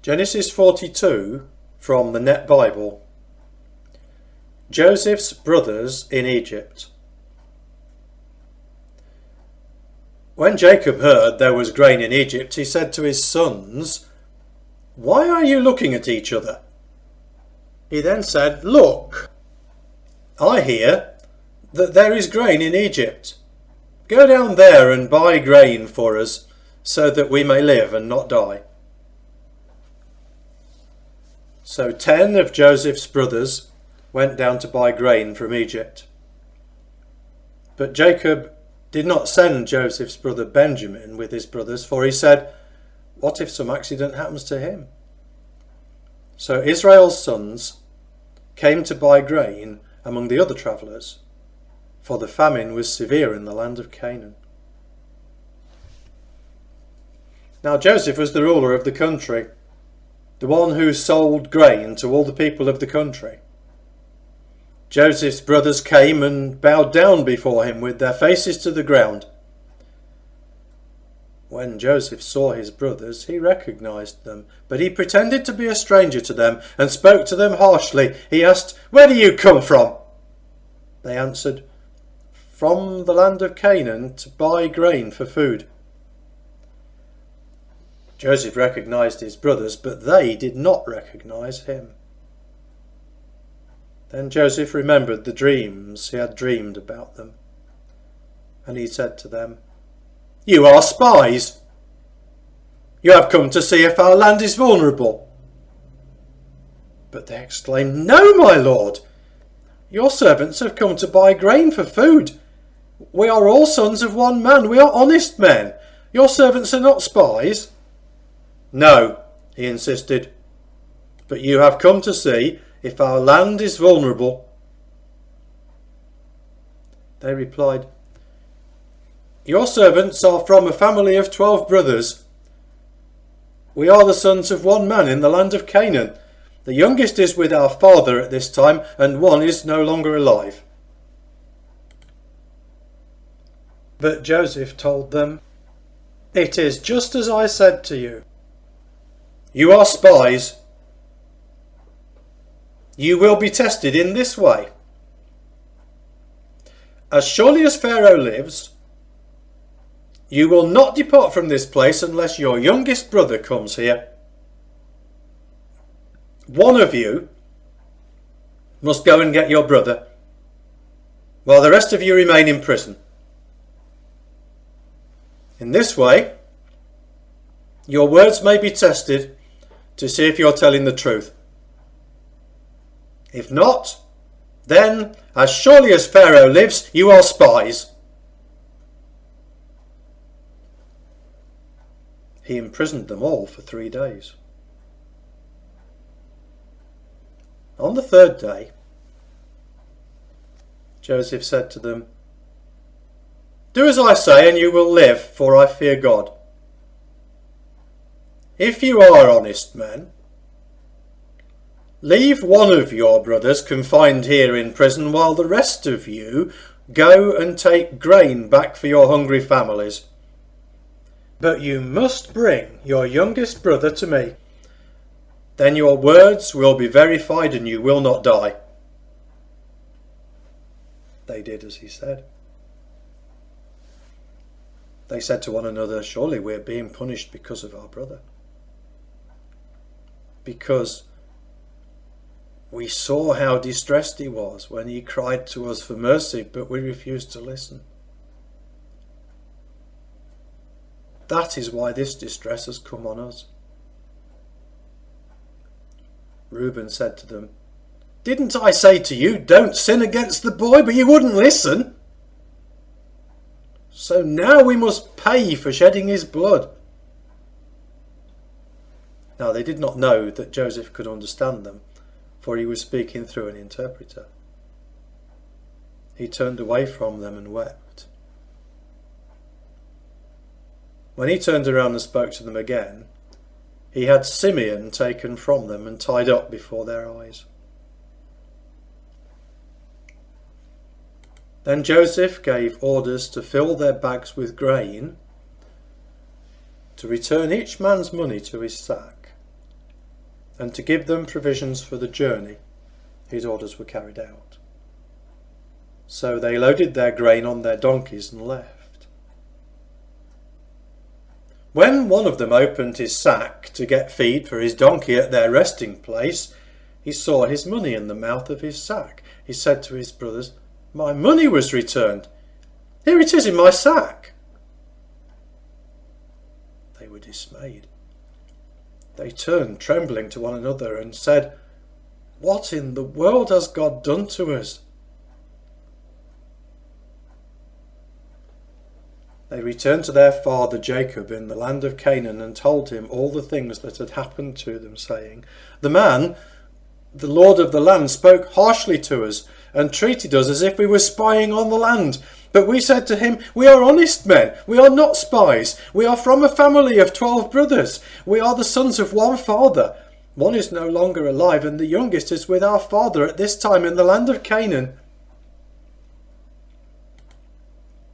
Genesis 42 from the Net Bible. Joseph's brothers in Egypt. When Jacob heard there was grain in Egypt, he said to his sons, "Why are you looking at each other?" He then said, "Look, I hear that there is grain in Egypt. Go down there and buy grain for us, so that we may live and not die." So 10 of Joseph's brothers went down to buy grain from Egypt. But Jacob did not send Joseph's brother Benjamin with his brothers, for he said, "What if some accident happens to him?" So Israel's sons came to buy grain among the other travellers, for the famine was severe in the land of Canaan. Now Joseph was the ruler of the country, the one who sold grain to all the people of the country. Joseph's brothers came and bowed down before him with their faces to the ground. When Joseph saw his brothers, he recognized them, but he pretended to be a stranger to them and spoke to them harshly. He asked, "Where do you come from?" They answered, "From the land of Canaan to buy grain for food." Joseph recognized his brothers, but they did not recognize him. Then Joseph remembered the dreams he had dreamed about them, and he said to them, "You are spies. You have come to see if our land is vulnerable." But they exclaimed, "No, my lord. Your servants have come to buy grain for food. We are all sons of one man. We are honest men. Your servants are not spies." "No," he insisted, "but you have come to see if our land is vulnerable." They replied, "Your servants are from a family of 12 brothers. We are the sons of one man in the land of Canaan. The youngest is with our father at this time, and one is no longer alive." But Joseph told them, "It is just as I said to you. You are spies. You will be tested in this way. As surely as Pharaoh lives, you will not depart from this place unless your youngest brother comes here. One of you must go and get your brother, while the rest of you remain in prison. In this way, your words may be tested to see if you're telling the truth. If not, then, as surely as Pharaoh lives, you are spies." He imprisoned them all for 3 days. On the 3rd day, Joseph said to them, "Do as I say and you will live, for I fear God. If you are honest men, leave one of your brothers confined here in prison while the rest of you go and take grain back for your hungry families. But you must bring your youngest brother to me. Then your words will be verified and you will not die." They did as he said. They said to one another, "Surely we are being punished because of our brother. Because we saw how distressed he was when he cried to us for mercy, but we refused to listen. That is why this distress has come on us." Reuben said to them, "Didn't I say to you, don't sin against the boy, but you wouldn't listen? So now we must pay for shedding his blood." Now they did not know that Joseph could understand them, for he was speaking through an interpreter. He turned away from them and wept. When he turned around and spoke to them again, he had Simeon taken from them and tied up before their eyes. Then Joseph gave orders to fill their bags with grain, to return each man's money to his sack, and to give them provisions for the journey. His orders were carried out. So they loaded their grain on their donkeys and left. When one of them opened his sack to get feed for his donkey at their resting place, he saw his money in the mouth of his sack. He said to his brothers, "My money was returned. Here it is in my sack." They were dismayed. They turned trembling to one another and said, "What in the world has God done to us?" They returned to their father Jacob in the land of Canaan and told him all the things that had happened to them, saying, "The man, the Lord of the land, spoke harshly to us and treated us as if we were spying on the land. But we said to him, 'We are honest men. We are not spies. We are from a family of 12 brothers. We are the sons of one father. One is no longer alive, and the youngest is with our father at this time in the land of Canaan.'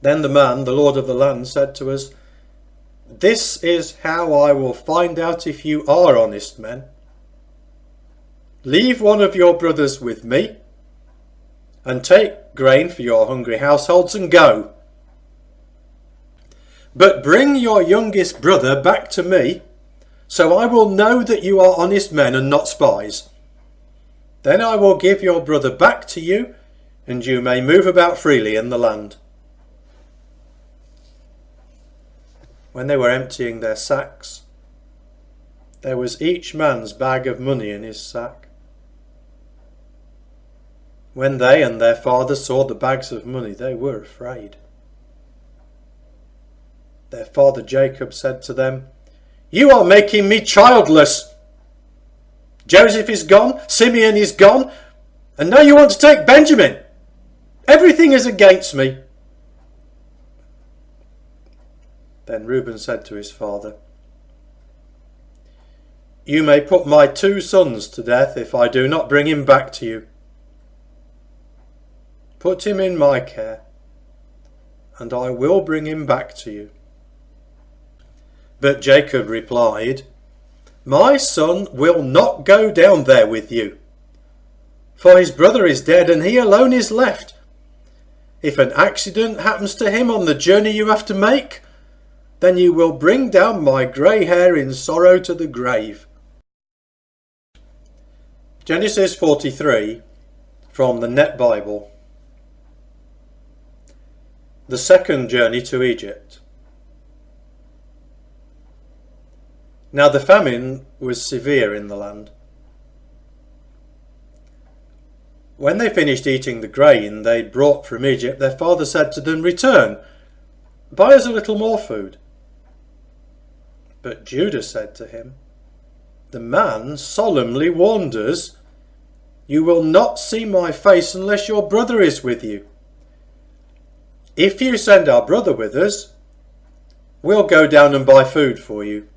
Then the man, the Lord of the land, said to us, 'This is how I will find out if you are honest men. Leave one of your brothers with me, and take grain for your hungry households and go. But bring your youngest brother back to me, so I will know that you are honest men and not spies. Then I will give your brother back to you, and you may move about freely in the land.' When they were emptying their sacks, there was each man's bag of money in his sack. When they and their father saw the bags of money, they were afraid. Their father Jacob said to them, 'You are making me childless. Joseph is gone, Simeon is gone, and now you want to take Benjamin. Everything is against me.' Then Reuben said to his father, 'You may put my 2 sons to death if I do not bring him back to you. Put him in my care, and I will bring him back to you.' But Jacob replied, 'My son will not go down there with you, for his brother is dead and he alone is left. If an accident happens to him on the journey you have to make, then you will bring down my grey hair in sorrow to the grave.'" Genesis 43 from the Net Bible. The second journey to Egypt. Now the famine was severe in the land. When they finished eating the grain they brought from Egypt, their father said to them, "Return, buy us a little more food." But Judah said to him, "The man solemnly warned us, 'You will not see my face unless your brother is with you. If you send our brother with us, we'll go down and buy food for you.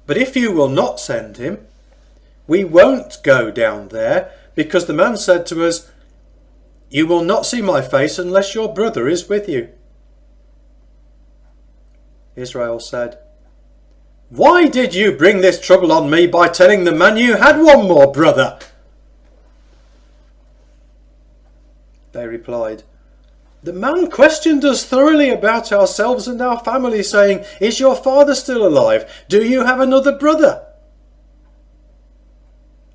But if you will not send him, we won't go down there, because the man said to us, "You will not see my face unless your brother is with you." Israel said, "Why did you bring this trouble on me by telling the man you had one more brother?" They replied, "The man questioned us thoroughly about ourselves and our family, saying, 'Is your father still alive? Do you have another brother?'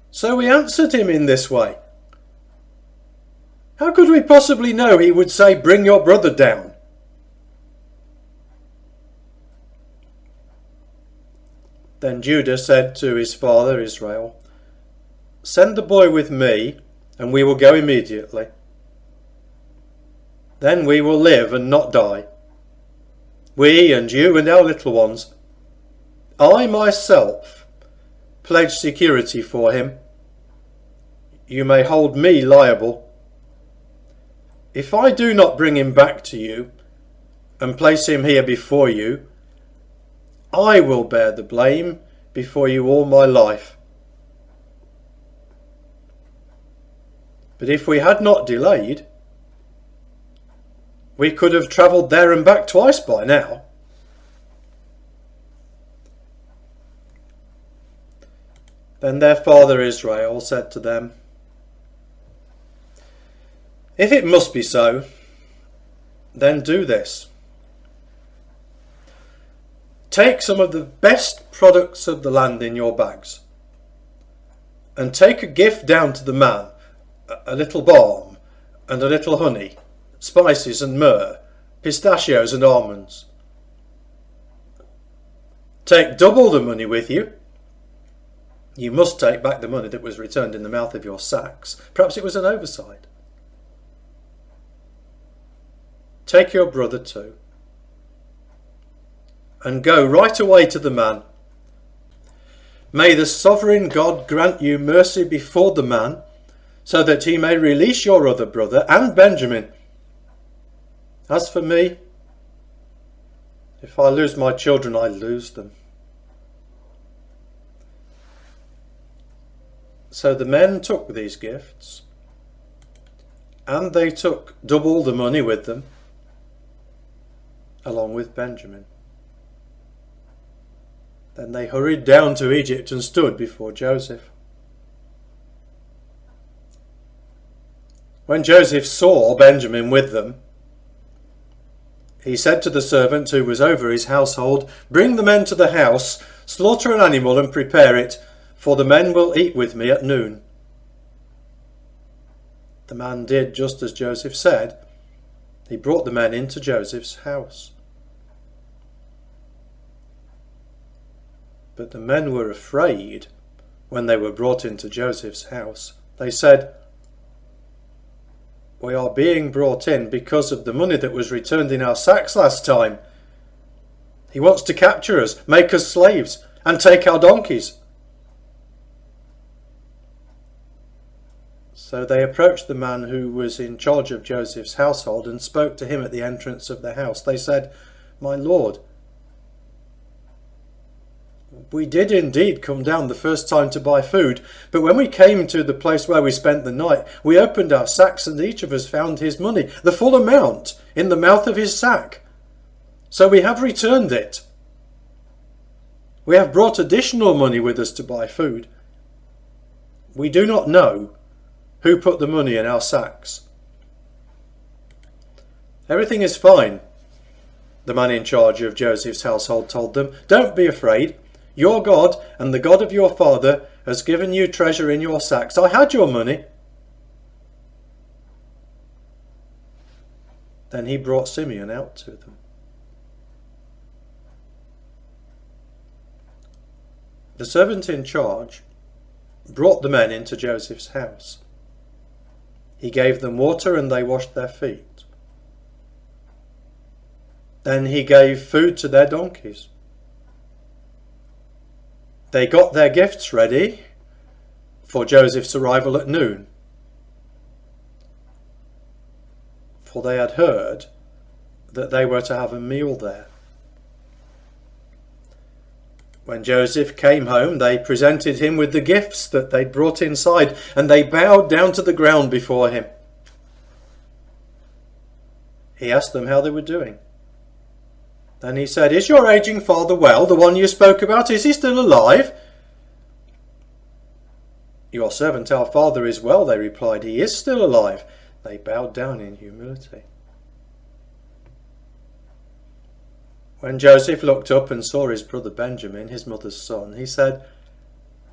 So we answered him in this way. How could we possibly know he would say, 'Bring your brother down'?" Then Judah said to his father Israel, "Send the boy with me, and we will go immediately. Then we will live and not die, we and you and our little ones. I myself pledge security for him. You may hold me liable. If I do not bring him back to you and place him here before you, I will bear the blame before you all my life. But if we had not delayed, we could have travelled there and back twice by now." Then their father Israel said to them, "If it must be so, then do this. Take some of the best products of the land in your bags, and take a gift down to the man, a little balm and a little honey, spices and myrrh, pistachios and almonds. Take double the money with you. You must take back the money that was returned in the mouth of your sacks. Perhaps it was an oversight. Take your brother too, and go right away to the man. May the sovereign God grant you mercy before the man, so that he may release your other brother and Benjamin. As for me, if I lose my children, I lose them." So the men took these gifts, and they took double the money with them, along with Benjamin. Then they hurried down to Egypt and stood before Joseph. When Joseph saw Benjamin with them, he said to the servant who was over his household, "Bring the men to the house, slaughter an animal and prepare it, for the men will eat with me at noon." The man did just as Joseph said. He brought the men into Joseph's house. But the men were afraid when they were brought into Joseph's house. They said, "We are being brought in because of the money that was returned in our sacks last time. He wants to capture us, make us slaves, and take our donkeys." So they approached the man who was in charge of Joseph's household and spoke to him at the entrance of the house. They said, "My lord, we did indeed come down the first time to buy food, but when we came to the place where we spent the night, we opened our sacks and each of us found his money, the full amount, in the mouth of his sack. So we have returned it. We have brought additional money with us to buy food. We do not know who put the money in our sacks." "Everything is fine," the man in charge of Joseph's household told them. "Don't be afraid. Your God and the God of your father has given you treasure in your sacks. I had your money." Then he brought Simeon out to them. The servant in charge brought the men into Joseph's house. He gave them water and they washed their feet. Then he gave food to their donkeys. They got their gifts ready for Joseph's arrival at noon, for they had heard that they were to have a meal there. When Joseph came home, they presented him with the gifts that they'd brought inside, and they bowed down to the ground before him. He asked them how they were doing. Then he said, "Is your aging father well, the one you spoke about? Is he still alive?" "Your servant, our father, is well," they replied. "He is still alive." They bowed down in humility. When Joseph looked up and saw his brother Benjamin, his mother's son, he said,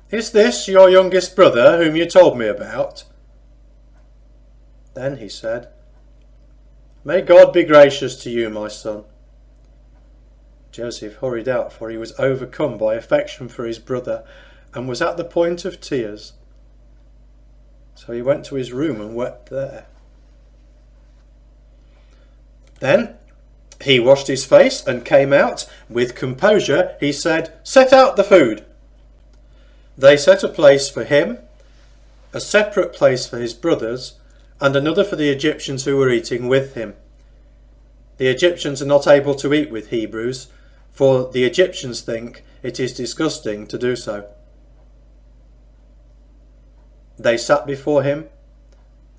"Is this your youngest brother whom you told me about?" Then he said, "May God be gracious to you, my son." Joseph hurried out, for he was overcome by affection for his brother and was at the point of tears. So he went to his room and wept there. Then he washed his face and came out. With composure he said, "Set out the food." They set a place for him, a separate place for his brothers, and another for the Egyptians who were eating with him. The Egyptians are not able to eat with Hebrews, for the Egyptians think it is disgusting to do so. They sat before him,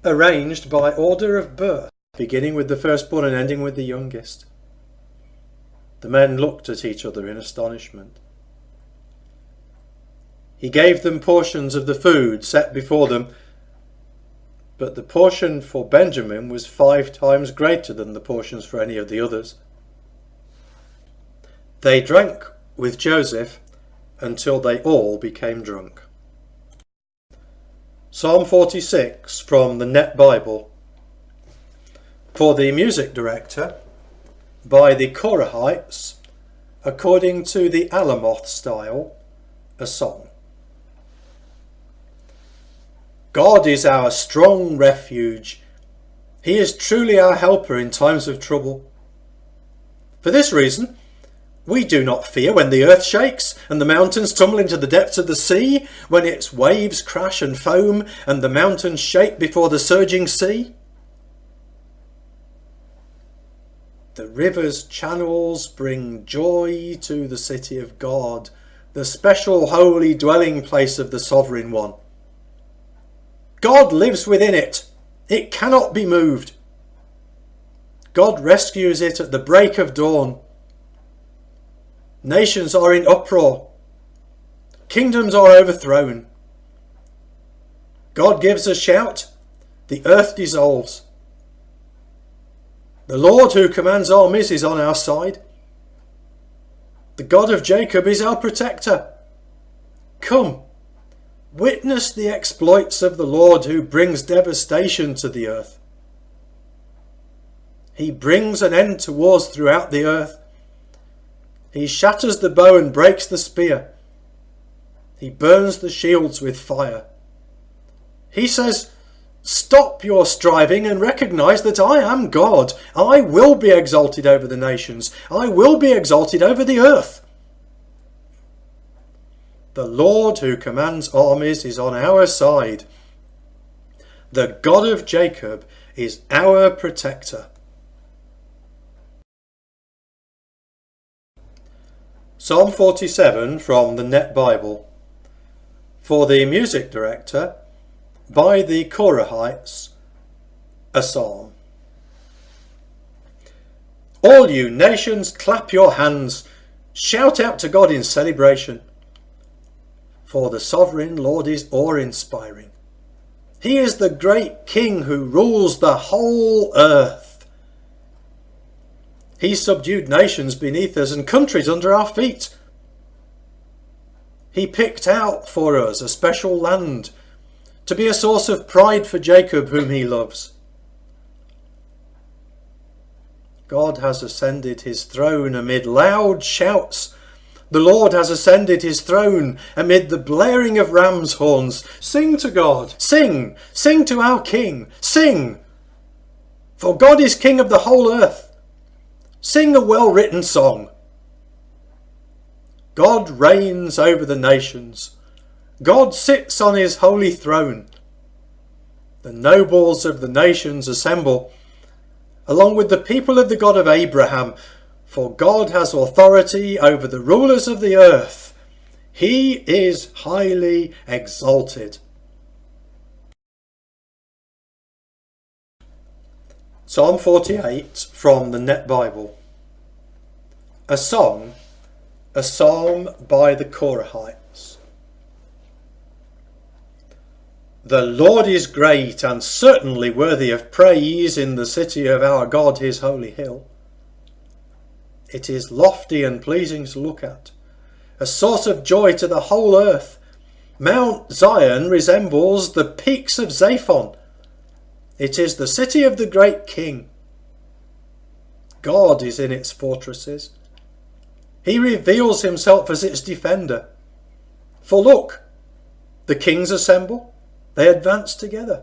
arranged by order of birth, beginning with the firstborn and ending with the youngest. The men looked at each other in astonishment. He gave them portions of the food set before them, but the portion for Benjamin was 5 times greater than the portions for any of the others. They drank with Joseph until they all became drunk. Psalm 46 from the Net Bible. For the music director, by the Korahites, according to the Alamoth style, a song. God is our strong refuge. He is truly our helper in times of trouble. For this reason, we do not fear when the earth shakes and the mountains tumble into the depths of the sea, when its waves crash and foam and the mountains shake before the surging sea. The river's channels bring joy to the city of God, the special holy dwelling place of the Sovereign One. God lives within it. It cannot be moved. God rescues it at the break of dawn. Nations are in uproar. Kingdoms are overthrown. God gives a shout. The earth dissolves. The Lord who commands armies is on our side. The God of Jacob is our protector. Come, witness the exploits of the Lord who brings devastation to the earth. He brings an end to wars throughout the earth. He shatters the bow and breaks the spear. He burns the shields with fire. He says, "Stop your striving and recognize that I am God. I will be exalted over the nations. I will be exalted over the earth." The Lord who commands armies is on our side. The God of Jacob is our protector. Psalm 47 from the Net Bible. For the music director, by the Korahites, a psalm. All you nations, clap your hands, shout out to God in celebration. For the sovereign Lord is awe-inspiring. He is the great King who rules the whole earth. He subdued nations beneath us and countries under our feet. He picked out for us a special land to be a source of pride for Jacob, whom he loves. God has ascended his throne amid loud shouts. The Lord has ascended his throne amid the blaring of ram's horns. Sing to God. Sing. Sing to our King. Sing. For God is King of the whole earth. Sing a well-written song. God reigns over the nations. God sits on his holy throne. The nobles of the nations assemble, along with the people of the God of Abraham, for God has authority over the rulers of the earth. He is highly exalted. Psalm 48 from the Net Bible. A song, a psalm by the Korahites. The Lord is great and certainly worthy of praise in the city of our God, his holy hill. It is lofty and pleasing to look at, a source of joy to the whole earth. Mount Zion resembles the peaks of Zaphon. It is the city of the great King. God is in its fortresses. He reveals himself as its defender. For look, the kings assemble, they advance together.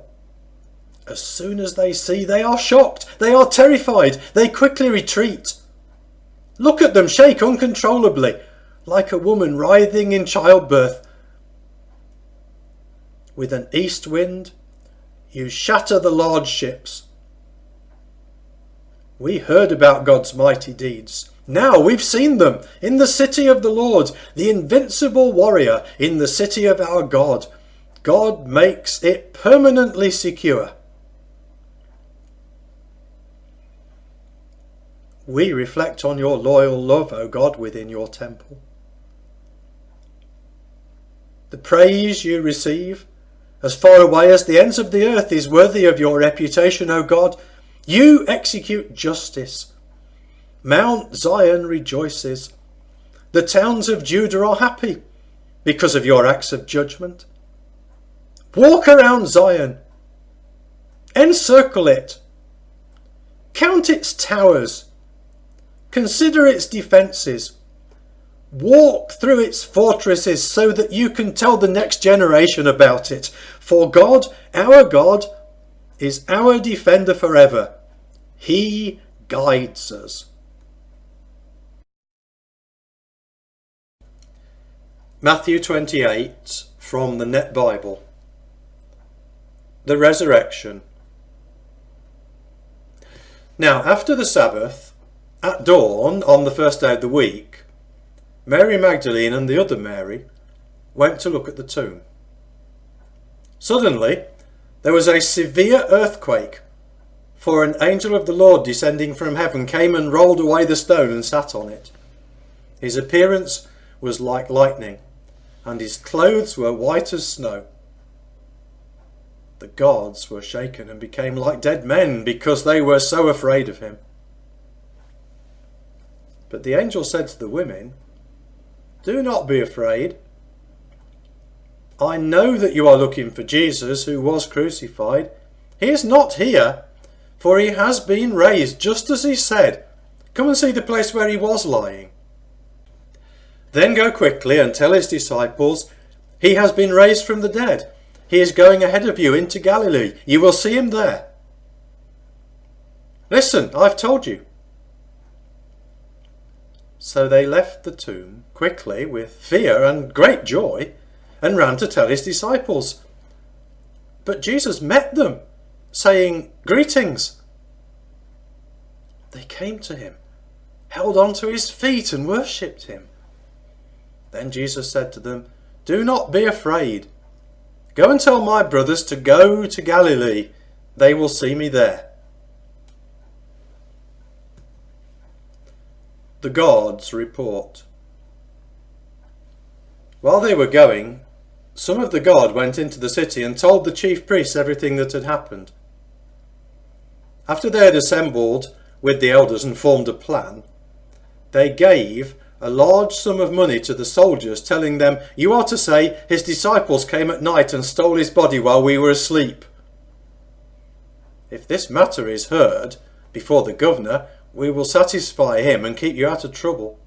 As soon as they see, they are shocked, they are terrified, they quickly retreat. Look at them shake uncontrollably, like a woman writhing in childbirth. With an east wind, you shatter the large ships. We heard about God's mighty deeds. Now we've seen them in the city of the Lord, the invincible warrior in the city of our God. God makes it permanently secure. We reflect on your loyal love, O God, within your temple. The praise you receive, as far away as the ends of the earth, is worthy of your reputation, O God. You execute justice. Mount Zion rejoices. The towns of Judah are happy because of your acts of judgment. Walk around Zion. Encircle it. Count its towers. Consider its defences. Walk through its fortresses so that you can tell the next generation about it. For God, is our defender forever. He guides us. Matthew 28 from the Net Bible. The Resurrection. Now, after the Sabbath, at dawn on the first day of the week, Mary Magdalene and the other Mary went to look at the tomb. Suddenly, there was a severe earthquake, for an angel of the Lord descending from heaven came and rolled away the stone and sat on it. His appearance was like lightning, and his clothes were white as snow. The gods were shaken and became like dead men because they were so afraid of him. But the angel said to the women, "Do not be afraid. I know that you are looking for Jesus who was crucified. He is not here, for he has been raised, just as he said. Come and see the place where he was lying. Then go quickly and tell his disciples, he has been raised from the dead. He is going ahead of you into Galilee. You will see him there. Listen, I've told you." So they left the tomb quickly with fear and great joy and ran to tell his disciples. But Jesus met them, saying, "Greetings." They came to him, held on to his feet and worshipped him. Then Jesus said to them, "Do not be afraid. Go and tell my brothers to go to Galilee. They will see me there." The Guards report. While they were going, some of the guard went into the city and told the chief priests everything that had happened. After they had assembled with the elders and formed a plan, they gave a large sum of money to the soldiers, telling them, "You are to say, his disciples came at night and stole his body while we were asleep. If this matter is heard before the governor, we will satisfy him and keep you out of trouble."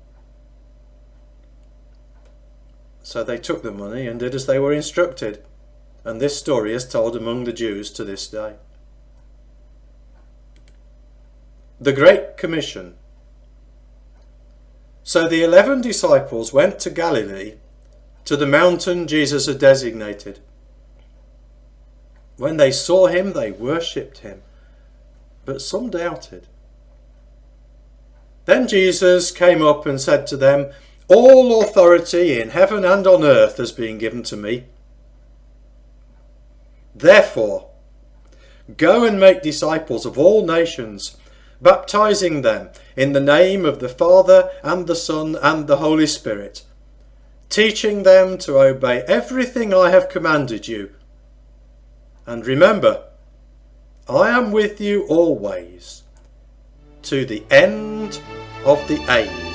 So they took the money and did as they were instructed, and this story is told among the Jews to this day. The Great Commission. So the 11 disciples went to Galilee, to the mountain Jesus had designated. When they saw him, they worshipped him, but some doubted. Then Jesus came up and said to them, "All authority in heaven and on earth has been given to me. Therefore, go and make disciples of all nations, baptizing them in the name of the Father and the Son and the Holy Spirit, teaching them to obey everything I have commanded you. And remember, I am with you always, to the end of the age."